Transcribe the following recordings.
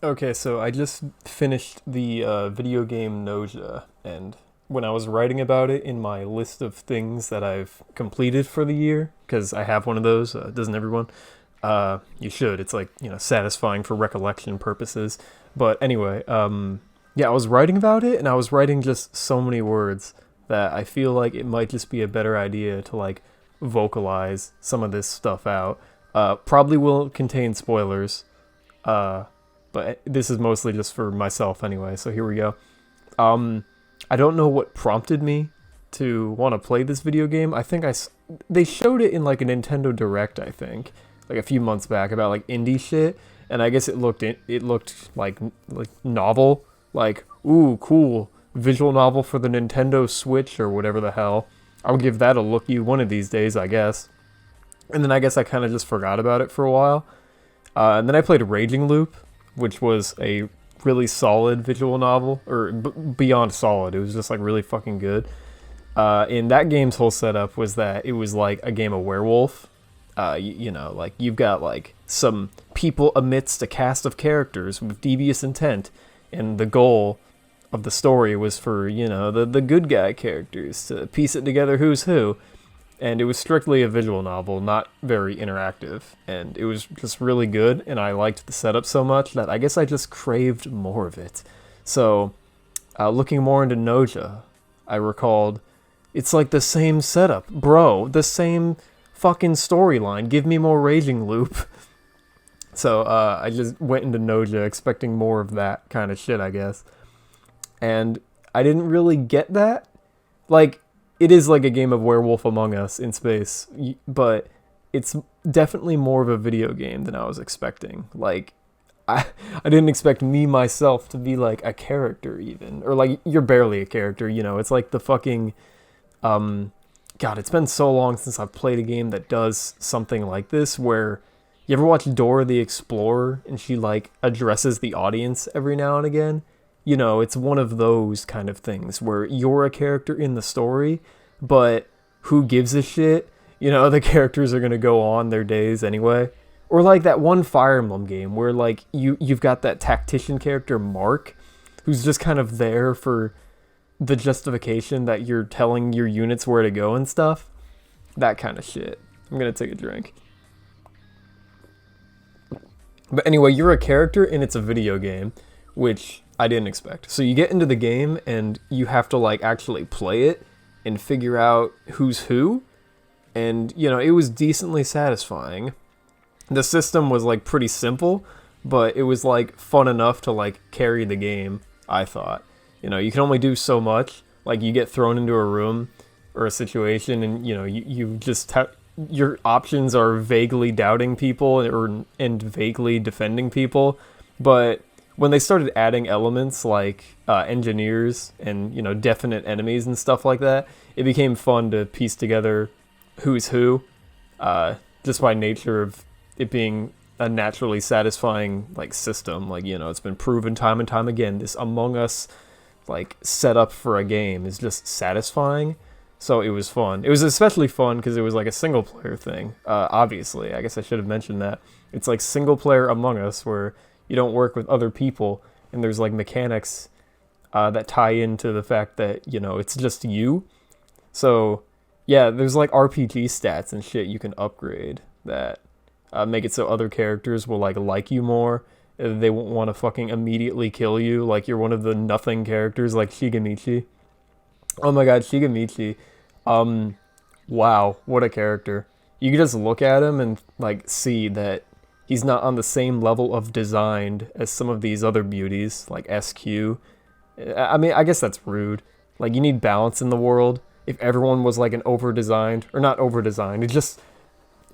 Okay, so I just finished the video game Gnosia, and when I was writing about it in my list of things that I've completed for the year, because I have one of those, doesn't everyone? You should. It's like, satisfying for recollection purposes. But anyway, yeah, I was writing about it, and I was writing just so many words that I feel like it might just be a better idea to like vocalize some of this stuff out. Probably will contain spoilers. Uh, but this is mostly just for myself anyway. So here we go. Um, I don't know what prompted me to want to play this video game. They showed it in like a Nintendo Direct, I think, like a few months back about like indie shit, and I guess it looked like novel, like ooh cool visual novel for the Nintendo Switch or whatever the hell. I'll give that a looky one of these days, I guess. And then I guess I kind of just forgot about it for a while. And then I played Raging Loop, which was a really solid visual novel, or beyond solid. It was just like really fucking good. And that game's whole setup was that it was like a game of werewolf. Like you've got like some people amidst a cast of characters with devious intent, and the goal of the story was for the good guy characters to piece it together who's who, and it was strictly a visual novel, not very interactive, and it was just really good, and I liked the setup so much that I guess I just craved more of it. So, looking more into Noja, I recalled it's like the same setup, bro, the same fucking storyline. Give me more Raging Loop. So, I just went into Noja expecting more of that kind of shit, I guess, and I didn't really get that. Like, it is like a game of Werewolf Among Us in space, but it's definitely more of a video game than I was expecting. Like, I didn't expect me myself to be like a character even, or like you're barely a character. It's like the fucking God. It's been so long since I've played a game that does something like this. Where you ever watch Dora the Explorer and she like addresses the audience every now and again? It's one of those kind of things where you're a character in the story, but who gives a shit? The characters are gonna go on their days anyway. Or like that one Fire Emblem game where like you've got that tactician character Mark, who's just kind of there for the justification that you're telling your units where to go and stuff. That kind of shit. I'm gonna take a drink. But anyway, you're a character and it's a video game, which I didn't expect. So you get into the game and you have to like actually play it and figure out who's who. And it was decently satisfying. The system was like pretty simple, but it was like fun enough to like carry the game, I thought. You can only do so much. Like you get thrown into a room or a situation and you just your options are vaguely doubting people and vaguely defending people, but when they started adding elements like engineers and definite enemies and stuff like that, it became fun to piece together who's who, just by nature of it being a naturally satisfying like system. Like it's been proven time and time again. This Among Us like setup for a game is just satisfying. So it was fun. It was especially fun because it was like a single player thing. Obviously, I guess I should have mentioned that. It's like single player Among Us where you don't work with other people, and there's like mechanics that tie into the fact that it's just you. So yeah, there's like RPG stats and shit you can upgrade that make it so other characters will like you more. They won't want to fucking immediately kill you like you're one of the nothing characters like Shigemichi. Oh my god, Shigemichi. Wow, what a character. You can just look at him and like see that he's not on the same level of designed as some of these other beauties like SQ. I mean, I guess that's rude. Like you need balance in the world. If everyone was like an over-designed, or not over-designed, it's just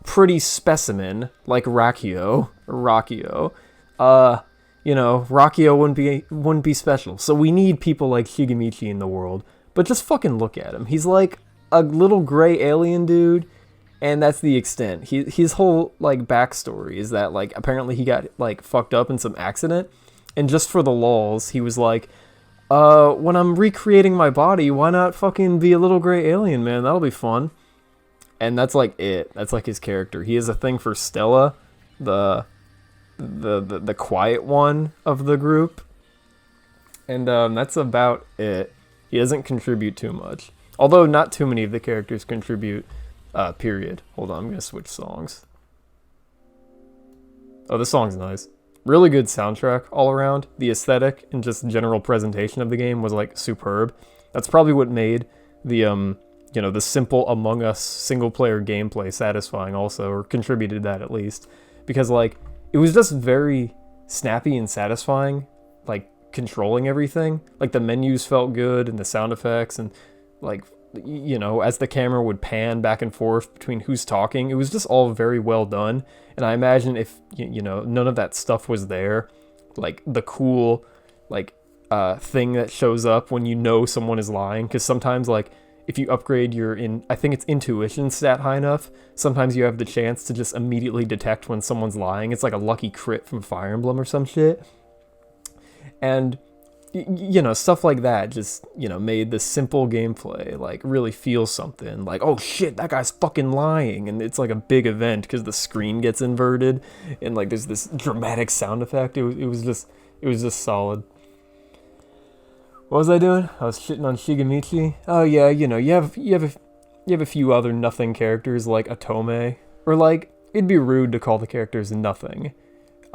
pretty specimen like Rakio. Rakio wouldn't be special. So we need people like Shigemichi in the world. But just fucking look at him. He's like a little gray alien dude, and that's the extent. His whole like backstory is that like apparently he got like fucked up in some accident, and just for the lulz, he was like, when I'm recreating my body, why not fucking be a little gray alien, man? That'll be fun. And that's like it. That's like his character. He has a thing for Stella, the the quiet one of the group, and that's about it. He doesn't contribute too much, although not too many of the characters contribute. Period. Hold on, I'm gonna switch songs. Oh, this song's nice. Really good soundtrack all around. The aesthetic and just general presentation of the game was like superb. That's probably what made the the simple Among Us single player gameplay satisfying also, or contributed that at least, because like it was just very snappy and satisfying, like controlling everything. Like the menus felt good and the sound effects, and like as the camera would pan back and forth between who's talking, it was just all very well done. And I imagine if none of that stuff was there, like the cool thing that shows up when someone is lying, because sometimes like if you upgrade I think it's intuition stat high enough, sometimes you have the chance to just immediately detect when someone's lying. It's like a lucky crit from Fire Emblem or some shit. And stuff like that just, made the simple gameplay like really feel something. Like, oh shit, that guy's fucking lying. And it's like a big event because the screen gets inverted and like there's this dramatic sound effect. It was just solid. What was I doing? I was shitting on Shigemichi. Oh yeah, you have a few other nothing characters like Atome, or like it'd be rude to call the characters nothing.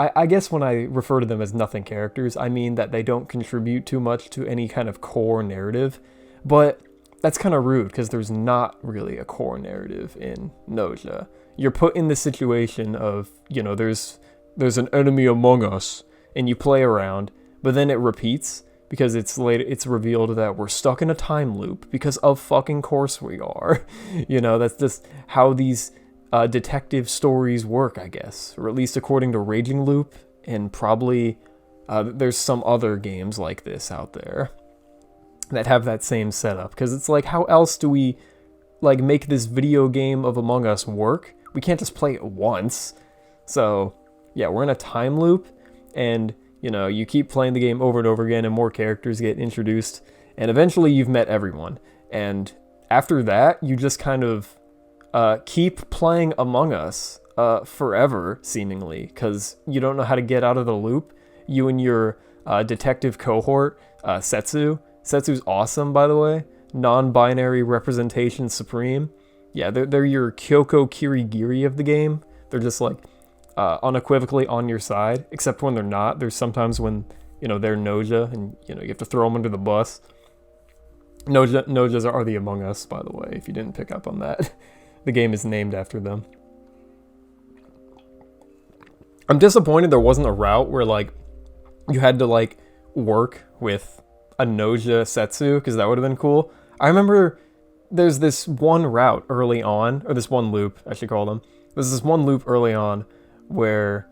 I guess when I refer to them as nothing characters, I mean that they don't contribute too much to any kind of core narrative, but that's kind of rude because there's not really a core narrative in Gnosia. You're put in the situation of, there's an enemy among us, and you play around, but then it repeats because it's revealed that we're stuck in a time loop because of fucking course we are. That's just how these detective stories work, I guess, or at least according to Raging Loop, and probably there's some other games like this out there that have that same setup, because it's like, how else do we like make this video game of Among Us work? We can't just play it once. So yeah, we're in a time loop, and you keep playing the game over and over again, and more characters get introduced, and eventually you've met everyone, and after that you just kind of keep playing Among Us forever, seemingly, because you don't know how to get out of the loop. You and your detective cohort, Setsu. Setsu's awesome, by the way. Non-binary representation supreme. Yeah, they're your Kyoko Kirigiri of the game. They're just like unequivocally on your side, except when they're not. There's sometimes when they're Gnosia, and you have to throw them under the bus. Gnojas are the Among Us, by the way, if you didn't pick up on that. The game is named after them. I'm disappointed there wasn't a route where like you had to like work with a Gnosia Setsu, because that would have been cool. I remember there's this one route early on, or this one loop, I should call them. There's this one loop early on where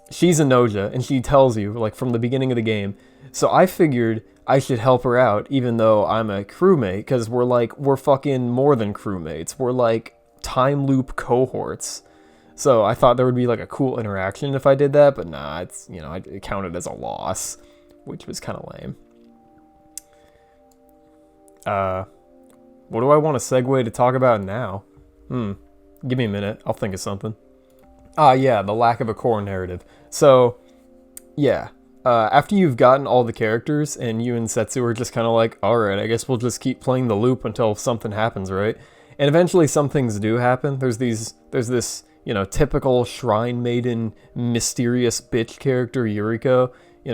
she's a Gnosia and she tells you like from the beginning of the game. So I figured I should help her out even though I'm a crewmate, because we're fucking more than crewmates. We're like time loop cohorts. So I thought there would be like a cool interaction if I did that, but nah, it's it counted as a loss, which was kind of lame. What do I want to segue to talk about now? Give me a minute, I'll think of something. Yeah, the lack of a core narrative. So yeah, after you've gotten all the characters and you and Setsu are just kind of like, alright, I guess we'll just keep playing the loop until something happens, right? And eventually some things do happen. There's this, typical shrine maiden, mysterious bitch character, Yuriko.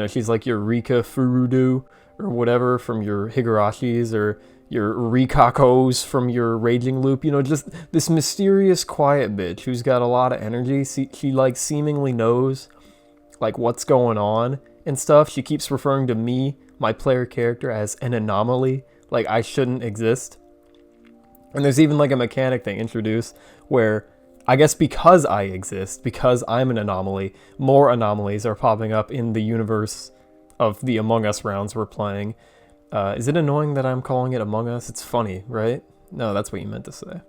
She's like your Rika Furudu or whatever from your Higarashis, or your Rikakos from your Raging Loop. Just this mysterious quiet bitch who's got a lot of energy. She like seemingly knows like what's going on and stuff. She keeps referring to me, my player character, as an anomaly, like I shouldn't exist. And there's even like a mechanic they introduced where, I guess because I exist, because I'm an anomaly, more anomalies are popping up in the universe of the Among Us rounds we're playing. Is it annoying that I'm calling it Among Us? It's funny, right? No, that's what you meant to say.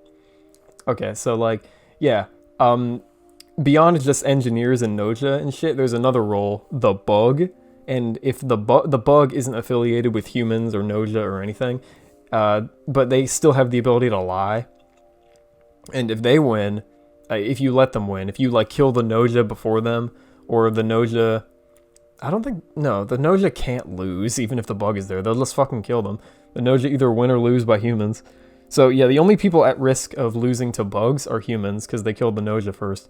Okay, so like, yeah. Beyond just engineers and Gnosia and shit, there's another role, the bug. And if the bug isn't affiliated with humans or Gnosia or anything, but they still have the ability to lie. And if they win, if you let them win, if you like kill the Gnosia before them, or the Gnosia. I don't think, no, the Gnosia can't lose, even if the bug is there. They'll just fucking kill them. The Gnosia either win or lose by humans. So yeah, the only people at risk of losing to bugs are humans, because they killed the Gnosia first.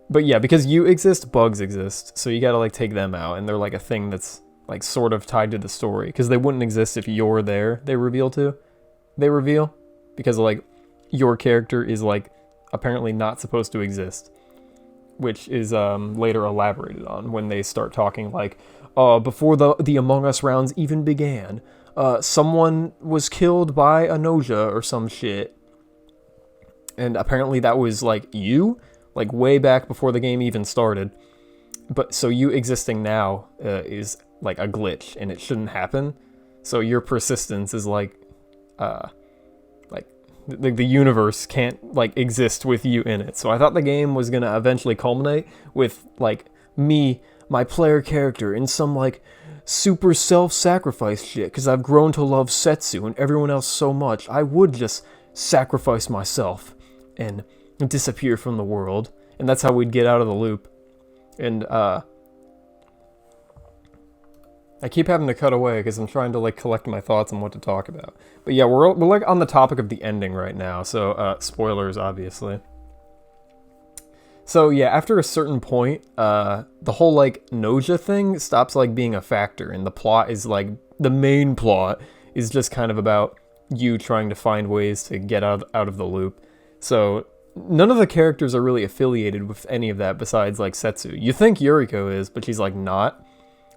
But yeah, because you exist, bugs exist. So you gotta like take them out, and they're like a thing that's like sort of tied to the story, because they wouldn't exist if you're there, they reveal, because like your character is like apparently not supposed to exist, which is later elaborated on when they start talking like, before the Among Us rounds even began, someone was killed by a Gnosia or some shit. And apparently that was like you, like way back before the game even started. But so you existing now is like a glitch, and it shouldn't happen. So your persistence is like the universe can't like exist with you in it. So I thought the game was gonna eventually culminate with like me, my player character, in some like super self-sacrifice shit, because I've grown to love Setsu and everyone else so much, I would just sacrifice myself and disappear from the world, and that's how we'd get out of the loop. And I keep having to cut away because I'm trying to like collect my thoughts on what to talk about. But yeah, we're like on the topic of the ending right now, so spoilers obviously. So yeah, after a certain point, the whole like Gnosia thing stops like being a factor, and the plot is like, the main plot is just kind of about you trying to find ways to get out of the loop. So none of the characters are really affiliated with any of that besides like Setsu. You think Yuriko is, but she's like not.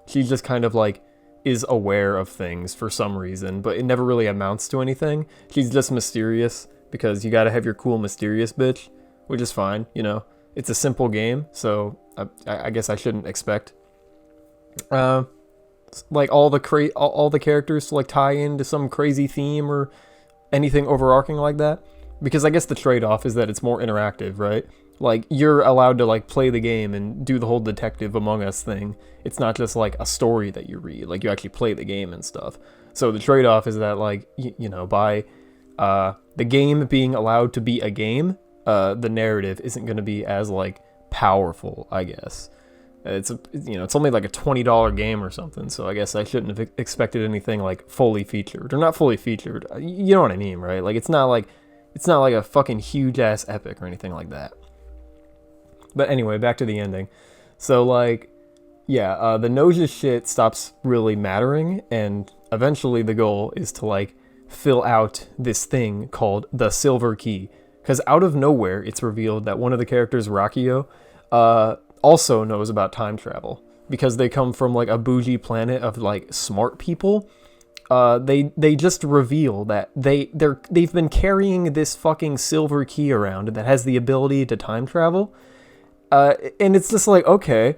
She just kind of like is aware of things for some reason, but it never really amounts to anything. She's just mysterious because you gotta have your cool mysterious bitch, which is fine, you know. It's a simple game, so I guess I shouldn't expect like all the characters to like tie into some crazy theme or anything overarching like that. Because I guess the trade-off is that it's more interactive, right? Like, you're allowed to, like, play the game and do the whole Detective Among Us thing. It's not just, like, a story that you read. Like, you actually play the game and stuff. So the trade-off is that, like, you know, by the game being allowed to be a game, the narrative isn't going to be as, like, powerful, I guess. It's only, like, a $20 game or something, so I guess I shouldn't have expected anything, like, fully featured. Or not fully featured. You know what I mean, right? Like, it's not like a fucking huge-ass epic or anything like that. But anyway, back to the ending. So, like, yeah, the Gnosia shit stops really mattering, and eventually the goal is to, like, fill out this thing called the Silver Key. Because out of nowhere, it's revealed that one of the characters, Rakio, also knows about time travel. Because they come from, like, a bougie planet of, like, smart people. They just reveal that they've been carrying this fucking silver key around that has the ability to time travel. And it's just like, okay,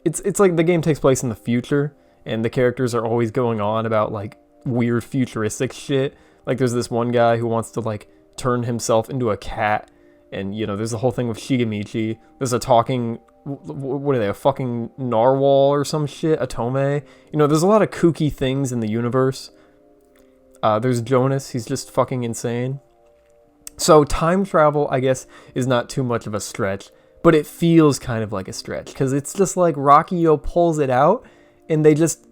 it's like the game takes place in the future, and the characters are always going on about like weird futuristic shit. Like there's this one guy who wants to like turn himself into a cat, and you know there's the whole thing with Shigemichi. There's a talking, what are they, a fucking narwhal or some shit, a tome. You know, there's a lot of kooky things in the universe. There's Jonas, he's just fucking insane. So time travel, I guess, is not too much of a stretch. But it feels kind of like a stretch, because it's just like Rakio pulls it out, and they just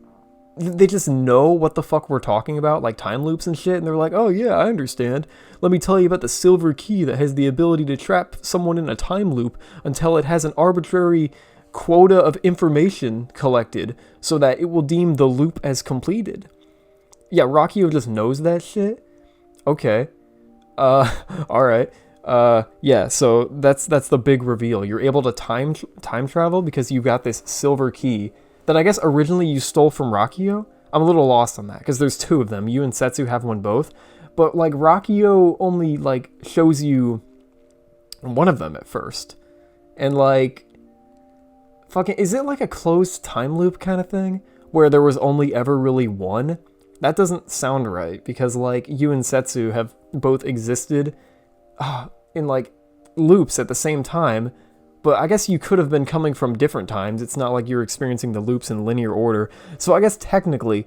know what the fuck we're talking about, like time loops and shit, and they're like, oh yeah, I understand. Let me tell you about the silver key that has the ability to trap someone in a time loop until it has an arbitrary quota of information collected, so that it will deem the loop as completed. Yeah, Rakio just knows that shit? Okay. Alright. Yeah, so that's the big reveal. You're able to time travel because you got this silver key that I guess originally you stole from Rakio. I'm a little lost on that because there's two of them. You and Setsu have one both, but like Rakio only like shows you one of them at first, and like fucking, is it like a closed time loop kind of thing where there was only ever really one? That doesn't sound right, because like you and Setsu have both existed in like loops at the same time, but I guess you could have been coming from different times. It's not like you're experiencing the loops in linear order. So I guess technically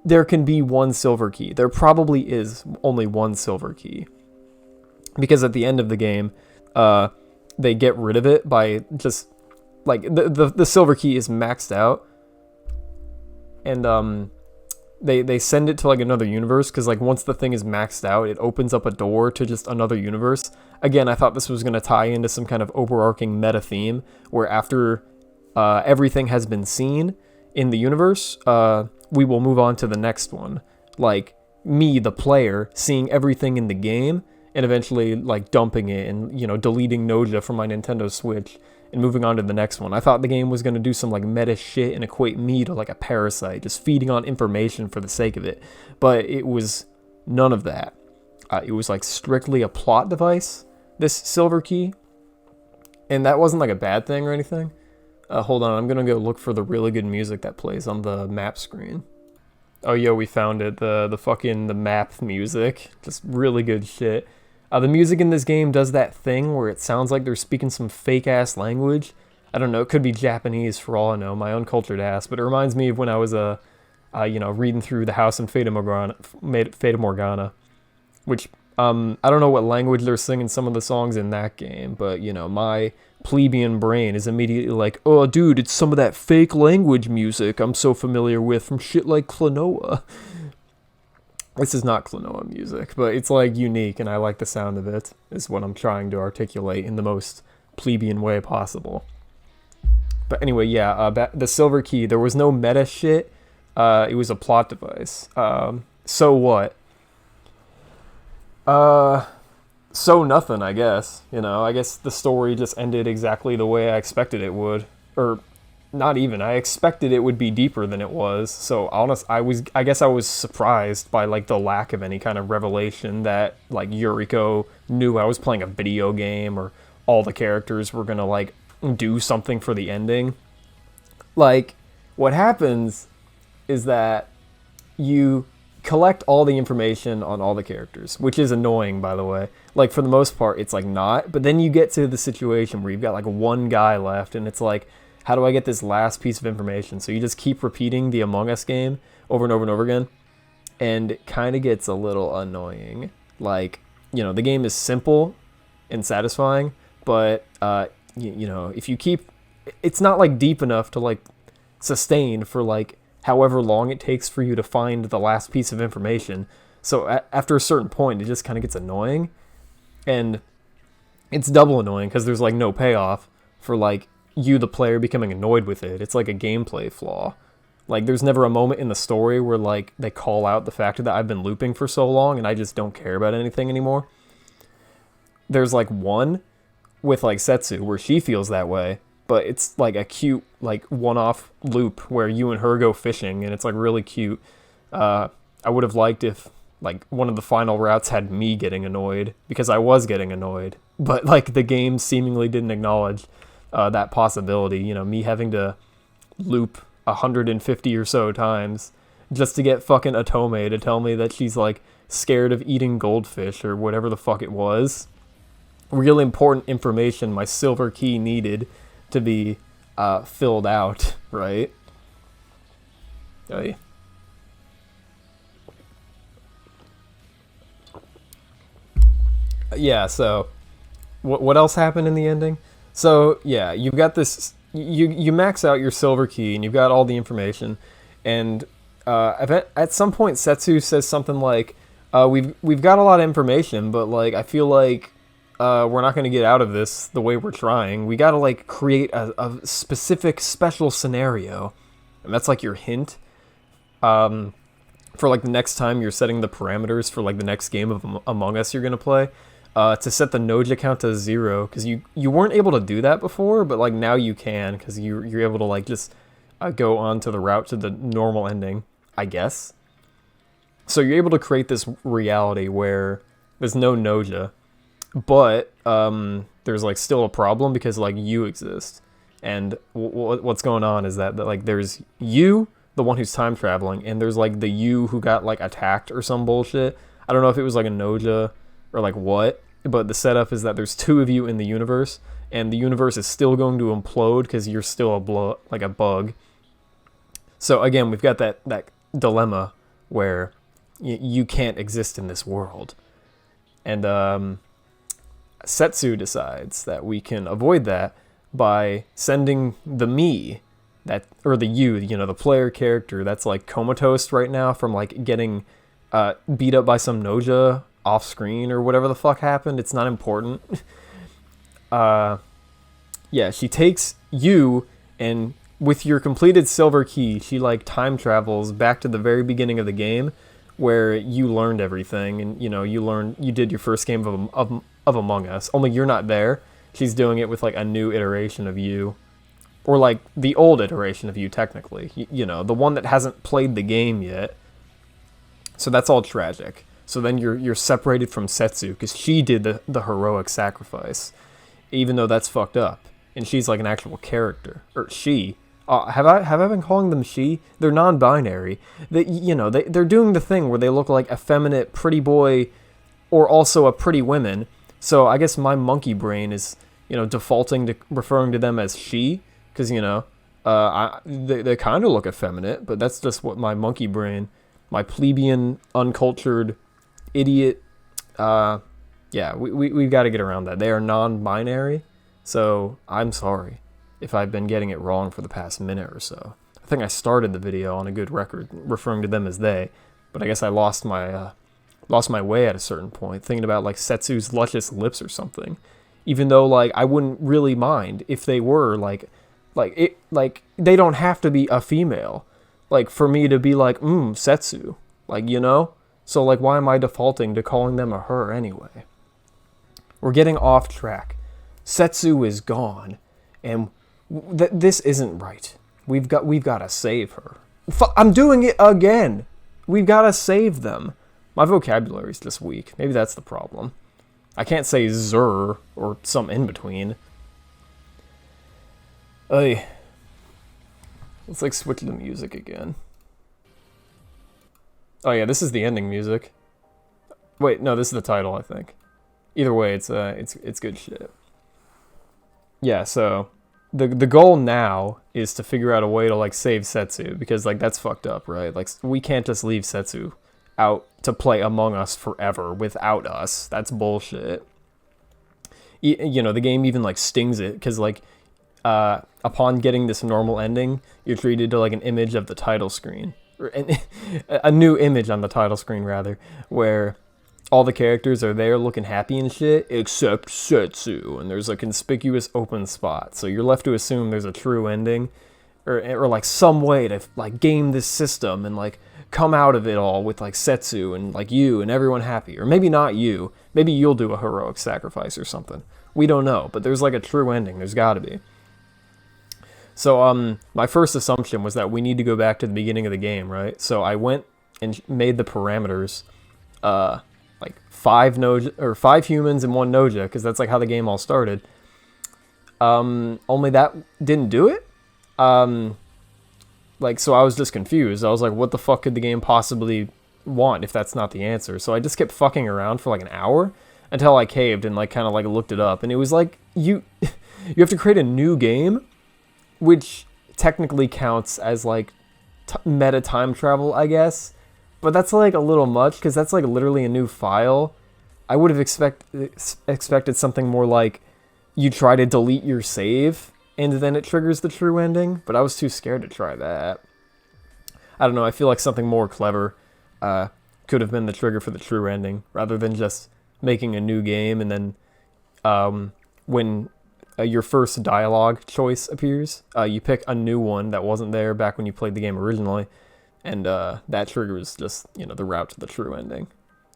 there can be one silver key. There probably is only one silver key, because at the end of the game, they get rid of it by just like the silver key is maxed out, and they send it to like another universe, because like once the thing is maxed out, it opens up a door to just another universe. Again, I thought this was going to tie into some kind of overarching meta theme where after everything has been seen in the universe, we will move on to the next one. Like me, the player, seeing everything in the game and eventually like dumping it and, you know, deleting Gnosia from my Nintendo Switch and moving on to the next one. I thought the game was going to do some like meta shit and equate me to like a parasite, just feeding on information for the sake of it. But it was none of that. It was like strictly a plot device, this silver key. And that wasn't like a bad thing or anything. Hold on, I'm going to go look for the really good music that plays on the map screen. Oh, yo, we found it. The map music. Just really good shit. The music in this game does that thing where it sounds like they're speaking some fake-ass language. I don't know, it could be Japanese for all I know, my uncultured ass, but it reminds me of when I was, reading through The House in Fata Morgana, which, I don't know what language they're singing some of the songs in that game, but, you know, my plebeian brain is immediately like, oh, dude, it's some of that fake language music I'm so familiar with from shit like Klonoa. This is not Klonoa music, but it's like unique and I like the sound of it, is what I'm trying to articulate in the most plebeian way possible. But anyway, yeah, the silver key, there was no meta shit. It was a plot device. So what? So nothing, I guess. You know, I guess the story just ended exactly the way I expected it would. Or not even. I expected it would be deeper than it was. So I guess I was surprised by like the lack of any kind of revelation that like Yuriko knew I was playing a video game, or all the characters were gonna like do something for the ending. Like, what happens is that you collect all the information on all the characters, which is annoying, by the way. Like, for the most part, it's like not, but then you get to the situation where you've got like one guy left, and it's like, how do I get this last piece of information? So you just keep repeating the Among Us game over and over and over again, and it kind of gets a little annoying. Like, you know, the game is simple and satisfying, but, you know, if you keep, it's not like deep enough to like sustain for like however long it takes for you to find the last piece of information. So after a certain point, it just kind of gets annoying. And it's double annoying because there's like no payoff for like you, the player, becoming annoyed with it. It's like a gameplay flaw. Like, there's never a moment in the story where like they call out the fact that I've been looping for so long and I just don't care about anything anymore. There's like one with like Setsu where she feels that way, but it's like a cute like one-off loop where you and her go fishing, and it's like really cute. I would have liked if like one of the final routes had me getting annoyed, because I was getting annoyed, but like the game seemingly didn't acknowledge that possibility. You know, me having to loop 150 or so times just to get fucking Otome to tell me that she's like scared of eating goldfish or whatever the fuck it was. Really important information my silver key needed to be filled out, right? Oh, yeah. Yeah, so what else happened in the ending? So yeah, you've got this, you max out your silver key and you've got all the information, and at some point Setsu says something like, we've got a lot of information, but like I feel like we're not going to get out of this the way we're trying. We got to like create a specific special scenario, and that's like your hint for like the next time you're setting the parameters for like the next game of Among Us you're going to play. To set the Gnosia count to 0, because you weren't able to do that before, but like now you can, because you're able to like just go on to the route to the normal ending, I guess. So you're able to create this reality where there's no Gnosia, but there's like still a problem because like you exist, and what's going on is that like there's you, the one who's time traveling, and there's like the you who got like attacked or some bullshit. I don't know if it was like a Gnosia or like what. But the setup is that there's two of you in the universe, and the universe is still going to implode because you're still a bug. So again, we've got that dilemma where you can't exist in this world. And Setsu decides that we can avoid that by sending the me, or the you, the player character that's like comatose right now from like getting beat up by some Gnosia off screen or whatever the fuck happened. It's not important. Yeah, she takes you, and with your completed silver key, she like time travels back to the very beginning of the game where you learned everything, and you did your first game of Among Us. Only you're not there. She's doing it with like a new iteration of you, or like the old iteration of you technically. The one that hasn't played the game yet. So that's all tragic. So then you're separated from Setsu because she did the heroic sacrifice, even though that's fucked up. And she's like an actual character, or she. Have I been calling them she? They're non-binary. They're doing the thing where they look like effeminate pretty boy, or also a pretty woman. So I guess my monkey brain is defaulting to referring to them as she, because they kind of look effeminate, but that's just what my monkey brain, my plebeian, uncultured, idiot. Yeah, we've got to get around that. They are non-binary. So, I'm sorry if I've been getting it wrong for the past minute or so. I think I started the video on a good record, referring to them as they, but I guess I lost my way at a certain point, thinking about like Setsu's luscious lips or something. Even though like I wouldn't really mind if they were like they don't have to be a female, like for me to be like Setsu, So like why am I defaulting to calling them a her anyway? We're getting off track. Setsu is gone, and this isn't right. We've got to save her. I'm doing it again. We've got to save them. My vocabulary's just weak. Maybe that's the problem. I can't say zer or some in between. Let's like switch to music again. Oh yeah, this is the ending music. Wait, no, this is the title, I think. Either way, it's good shit. Yeah, so the goal now is to figure out a way to like save Setsu, because like that's fucked up, right? Like we can't just leave Setsu out to play Among Us forever without us. That's bullshit. The game even like stings it because like upon getting this normal ending, you're treated to like an image of the title screen, or a new image on the title screen rather, where all the characters are there looking happy and shit, except Setsu, and there's a conspicuous open spot. So you're left to assume there's a true ending, or like some way to like game this system and like come out of it all with like Setsu and like you and everyone happy. Or maybe not you. Maybe you'll do a heroic sacrifice or something. We don't know, but there's like a true ending. There's gotta be. So my first assumption was that we need to go back to the beginning of the game, right? So I went and made the parameters like 5 humans and 1 Gnosia, because that's like how the game all started. Only that didn't do it. So I was just confused. I was like, what the fuck could the game possibly want if that's not the answer? So I just kept fucking around for like an hour until I caved and like kind of like looked it up, and it was like you have to create a new game, which technically counts as like meta time travel, I guess. But that's like a little much, because that's like literally a new file. I would have expected something more like you try to delete your save and then it triggers the true ending, but I was too scared to try that. I don't know, I feel like something more clever could have been the trigger for the true ending, rather than just making a new game and then when your first dialogue choice appears, you pick a new one that wasn't there back when you played the game originally. And that triggers just, the route to the true ending.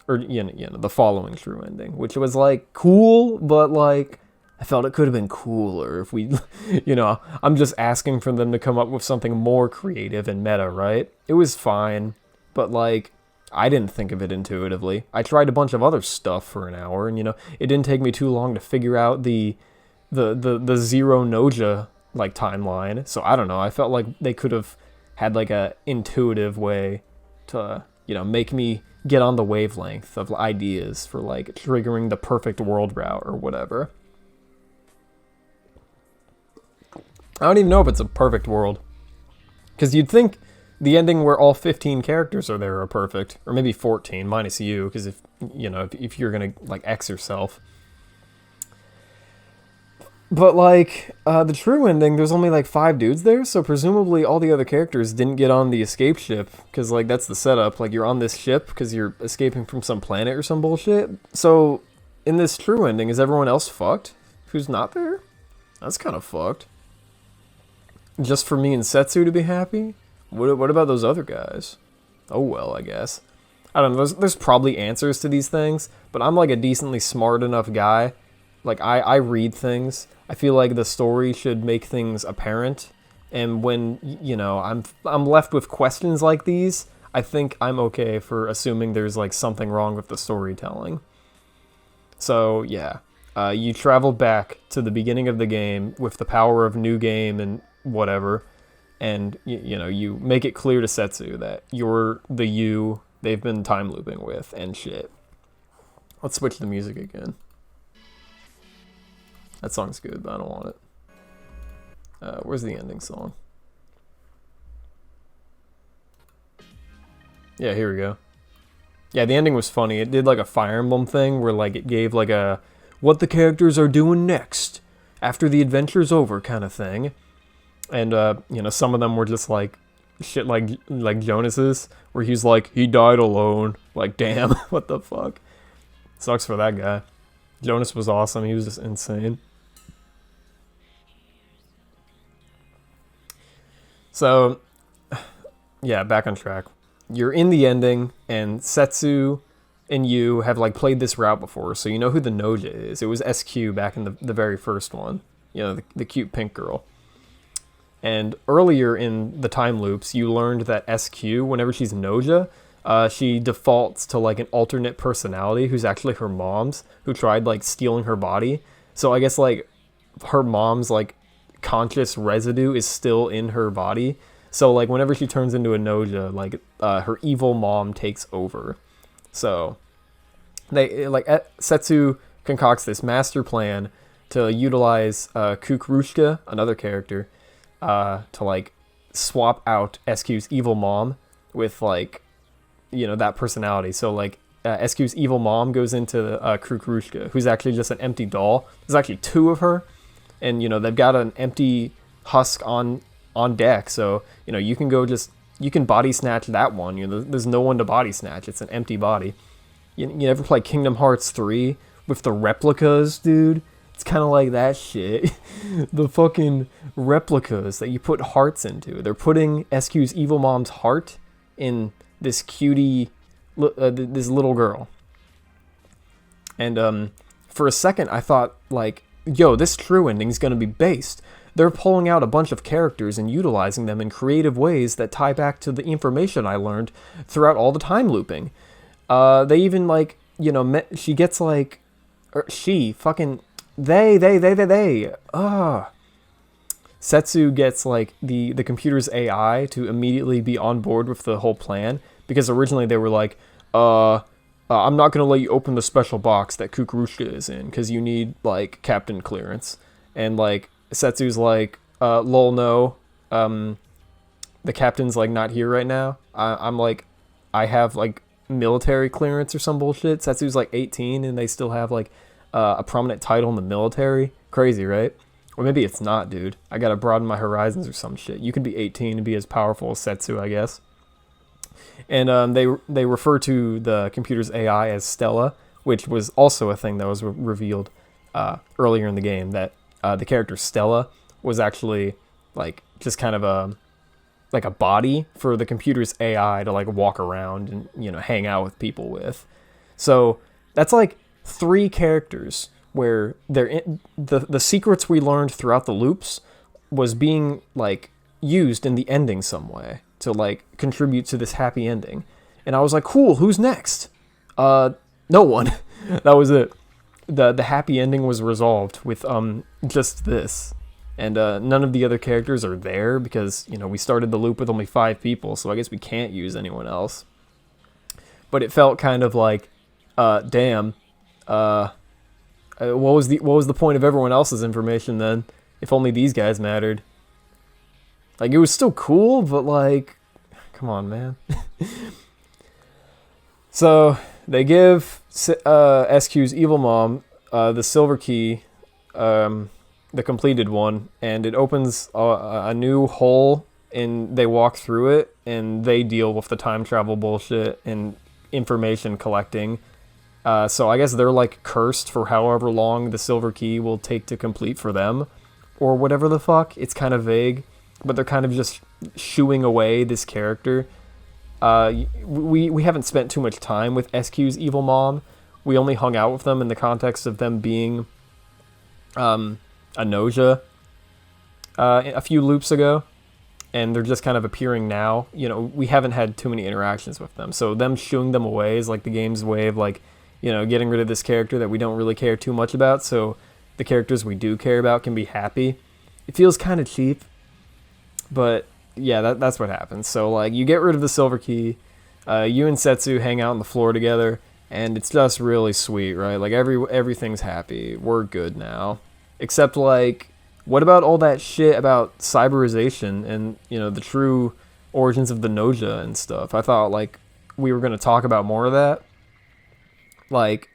Or, the following true ending. Which was, like, cool, but, like, I felt it could have been cooler if we, I'm just asking for them to come up with something more creative and meta, right? It was fine, but, like, I didn't think of it intuitively. I tried a bunch of other stuff for an hour, and, it didn't take me too long to figure out the zero Gnosia, like, timeline. So, I don't know, I felt like they could have had like a intuitive way to, make me get on the wavelength of ideas for like triggering the perfect world route or whatever. I don't even know if it's a perfect world, because you'd think the ending where all 15 characters are there are perfect, or maybe 14 minus you, because if you're gonna like X yourself. But like the true ending, there's only like 5 dudes there, so presumably all the other characters didn't get on the escape ship because like that's the setup. Like you're on this ship because you're escaping from some planet or some bullshit. So in this true ending, is everyone else fucked? Who's not there? That's kind of fucked. Just for me and Setsu to be happy? What about those other guys? Oh well, I guess. I don't know. There's probably answers to these things, but I'm like a decently smart enough guy. Like I read things. I feel like the story should make things apparent, and when I'm left with questions like these, I think I'm okay for assuming there's like something wrong with the storytelling. So yeah, you travel back to the beginning of the game with the power of new game and whatever, and you make it clear to Setsu that you're the you they've been time looping with and shit. Let's switch the music again. That song's good, but I don't want it. Where's the ending song? Yeah, here we go. Yeah, the ending was funny. It did like a Fire Emblem thing where like it gave like a what the characters are doing next after the adventure's over kind of thing. And some of them were just like shit like Jonas's, where he's like, he died alone. Like, damn, what the fuck? Sucks for that guy. Jonas was awesome. He was just insane. So, yeah, back on track. You're in the ending, and Setsu and you have like played this route before, so you know who the Gnosia is. It was SQ back in the very first one. The cute pink girl. And earlier in the time loops, you learned that SQ, whenever she's Gnosia, she defaults to like an alternate personality who's actually her mom's, who tried like stealing her body. So I guess like her mom's like conscious residue is still in her body. So like whenever she turns into a Gnosia, like her evil mom takes over. So they like Setsu concocts this master plan to utilize Kukrushka, another character, to like swap out SQ's evil mom with like that personality. So like SQ's evil mom goes into Kukrushka, who's actually just an empty doll. There's actually 2 of her, and they've got an empty husk on deck. So you can body snatch that one. There's no one to body snatch. It's an empty body. You ever play Kingdom Hearts 3 with the replicas, dude? It's kind of like that shit. The fucking replicas that you put hearts into. They're putting SQ's evil mom's heart in this cutie, this little girl. And for a second, I thought, like, yo, this true ending's gonna be based. They're pulling out a bunch of characters and utilizing them in creative ways that tie back to the information I learned throughout all the time looping. They even, like, she gets, like, Setsu gets like the computer's AI to immediately be on board with the whole plan, because originally they were like, I'm not gonna let you open the special box that Kukrushka is in because you need like captain clearance. And like Setsu's like, lol, no, the captain's like not here right now. I'm like, I have like military clearance or some bullshit. Setsu's like 18 and they still have like a prominent title in the military. Crazy, right? Or maybe it's not, dude. I gotta broaden my horizons or some shit. You could be 18 and be as powerful as Setsu, I guess. And they refer to the computer's AI as Stella, which was also a thing that was revealed earlier in the game, that the character Stella was actually like just kind of a body for the computer's AI to like walk around and hang out with people with. So that's like 3 characters where the secrets we learned throughout the loops was being like used in the ending some way to like contribute to this happy ending. And I was like, cool, who's next? No one. That was it. The happy ending was resolved with just this. And none of the other characters are there because we started the loop with only 5 people, so I guess we can't use anyone else. But it felt kind of like, damn, what was the point of everyone else's information then? If only these guys mattered. Like, it was still cool, but like, come on, man. So they give SQ's evil mom the silver key, the completed one, and it opens a new hole, and they walk through it, and they deal with the time travel bullshit and information collecting. So I guess they're like cursed for however long the silver key will take to complete for them, or whatever the fuck. It's kind of vague, but they're kind of just shooing away this character. We haven't spent too much time with SQ's evil mom. We only hung out with them in the context of them being a Gnosia a few loops ago, and they're just kind of appearing now. You know, we haven't had too many interactions with them, so them shooing them away is like the game's way of like, you know, getting rid of this character that we don't really care too much about, so the characters we do care about can be happy. It feels kind of cheap, but yeah, that's what happens. So like, you get rid of the silver key, you and Setsu hang out on the floor together, and it's just really sweet, right? Like everything's happy. We're good now. Except like, what about all that shit about cyberization and, you know, the true origins of the Gnosia and stuff? I thought like we were going to talk about more of that. Like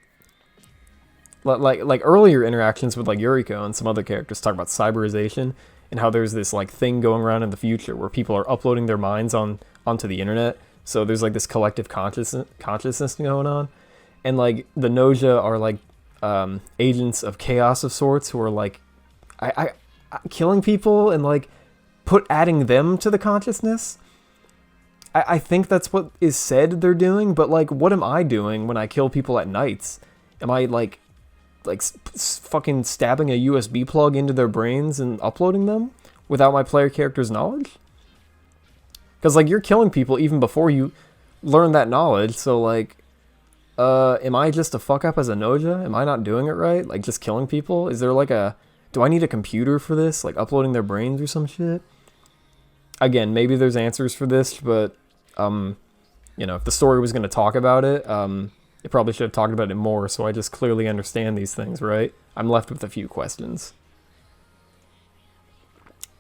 earlier interactions with like Yuriko and some other characters talk about cyberization and how there's this like thing going around in the future where people are uploading their minds onto the internet. So there's like this collective consciousness going on. And like the Gnosia are like agents of chaos of sorts who are like I killing people and like adding them to the consciousness. I think that's what is said they're doing, but like, what am I doing when I kill people at nights? Am I like fucking stabbing a USB plug into their brains and uploading them without my player character's knowledge? Because like, you're killing people even before you learn that knowledge, so like, am I just a fuck up as a Gnosia? Am I not doing it right? Like, just killing people? Is there like do I need a computer for this? Like, uploading their brains or some shit? Again, maybe there's answers for this, but, you know, if the story was going to talk about it, it probably should have talked about it more, so I just clearly understand these things, right? I'm left with a few questions.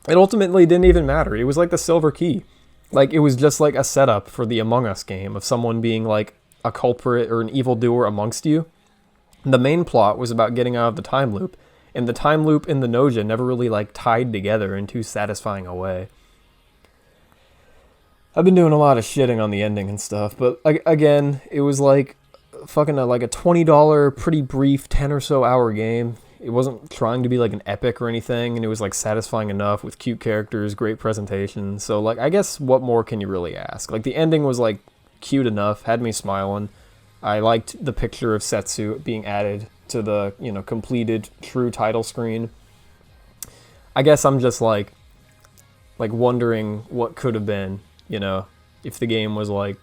It ultimately didn't even matter. It was like the silver key. Like, it was just like a setup for the Among Us game of someone being like a culprit or an evildoer amongst you. The main plot was about getting out of the time loop, and the time loop and the Gnosia never really like tied together in too satisfying a way. I've been doing a lot of shitting on the ending and stuff, but again, it was like fucking like a $20 pretty brief 10 or so hour game. It wasn't trying to be like an epic or anything, and it was like satisfying enough with cute characters, great presentation. So like, I guess what more can you really ask? Like, the ending was like cute enough, had me smiling. I liked the picture of Setsu being added to the, you know, completed true title screen. I guess I'm just like wondering what could have been, you know, if the game was like,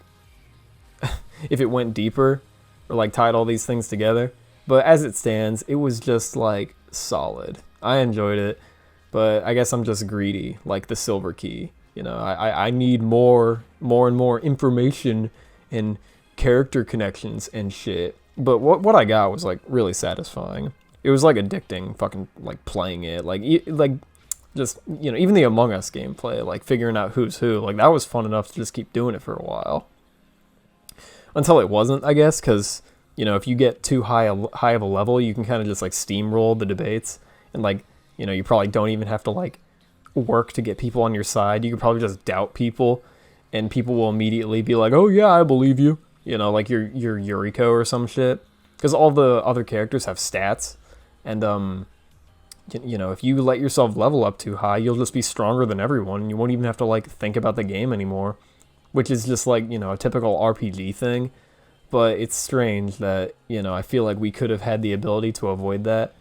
if it went deeper or like tied all these things together. But as it stands, it was just like solid. I enjoyed it, but I guess I'm just greedy, like the silver key. You know, I need more and more information and character connections and shit. But what I got was like really satisfying. It was like addicting, fucking like playing it, like just, you know, even the Among Us gameplay, like figuring out who's who, like that was fun enough to just keep doing it for a while. Until it wasn't, I guess, because, you know, if you get too high of a level, you can kind of just like steamroll the debates, and like, you know, you probably don't even have to like work to get people on your side. You could probably just doubt people, and people will immediately be like, "Oh yeah, I believe you." You know, like you're Yuriko or some shit, because all the other characters have stats, and you know, if you let yourself level up too high, you'll just be stronger than everyone, and you won't even have to like think about the game anymore, which is just like, you know, a typical RPG thing. But it's strange that, you know, I feel like we could have had the ability to avoid that,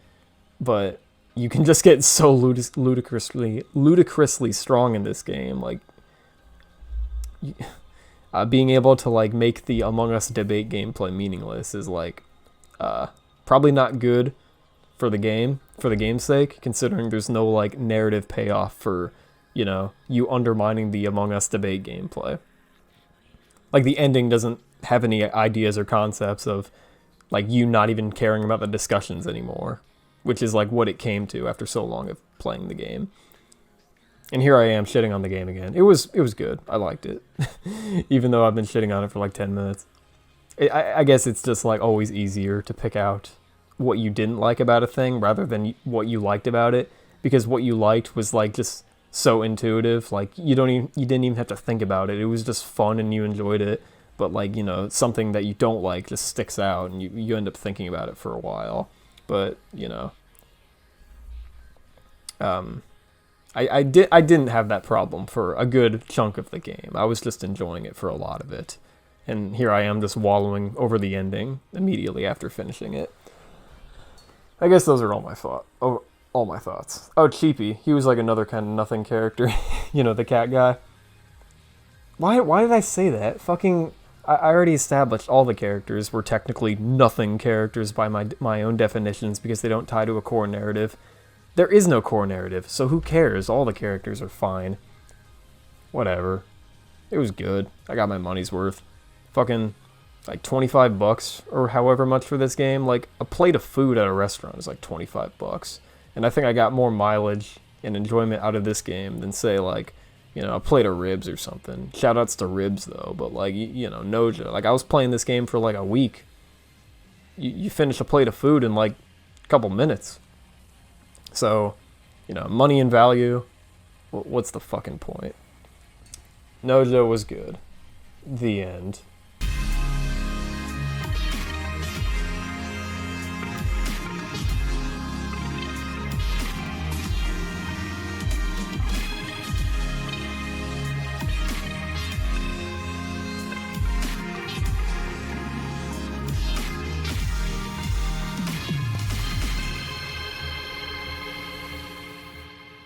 but you can just get so ludicrously strong in this game. Like, being able to like make the Among Us debate gameplay meaningless is like probably not good for the game's sake, considering there's no like narrative payoff for, you know, you undermining the Among Us debate gameplay. Like, the ending doesn't have any ideas or concepts of like you not even caring about the discussions anymore, which is like what it came to after so long of playing the game. And here I am shitting on the game again. It was good. I liked it. Even though I've been shitting on it for like 10 minutes. I guess it's just like always easier to pick out what you didn't like about a thing rather than what you liked about it. because what you liked was like just so intuitive. Like you didn't even have to think about it. It was just fun and you enjoyed it. But like, you know, something that you don't like just sticks out and you end up thinking about it for a while. But, you know, I didn't have that problem for a good chunk of the game. I was just enjoying it for a lot of it. And here I am just wallowing over the ending immediately after finishing it. I guess those are all my thoughts. Oh, Cheapy. He was like another kind of nothing character. You know, the cat guy. Why did I say that? Fucking... I already established all the characters were technically nothing characters by my own definitions because they don't tie to a core narrative. There is no core narrative, so who cares? All the characters are fine. Whatever. It was good. I got my money's worth. Fucking, like, $25 or however much for this game. Like, a plate of food at a restaurant is like $25. And I think I got more mileage and enjoyment out of this game than, say, like, you know, a plate of ribs or something. Shoutouts to ribs, though, but, like, you know, Gnosia. Like, I was playing this game for, like, a week. You finish a plate of food in, like, a couple minutes. So, you know, money and value, what's the fucking point? Gnosia was good. The end.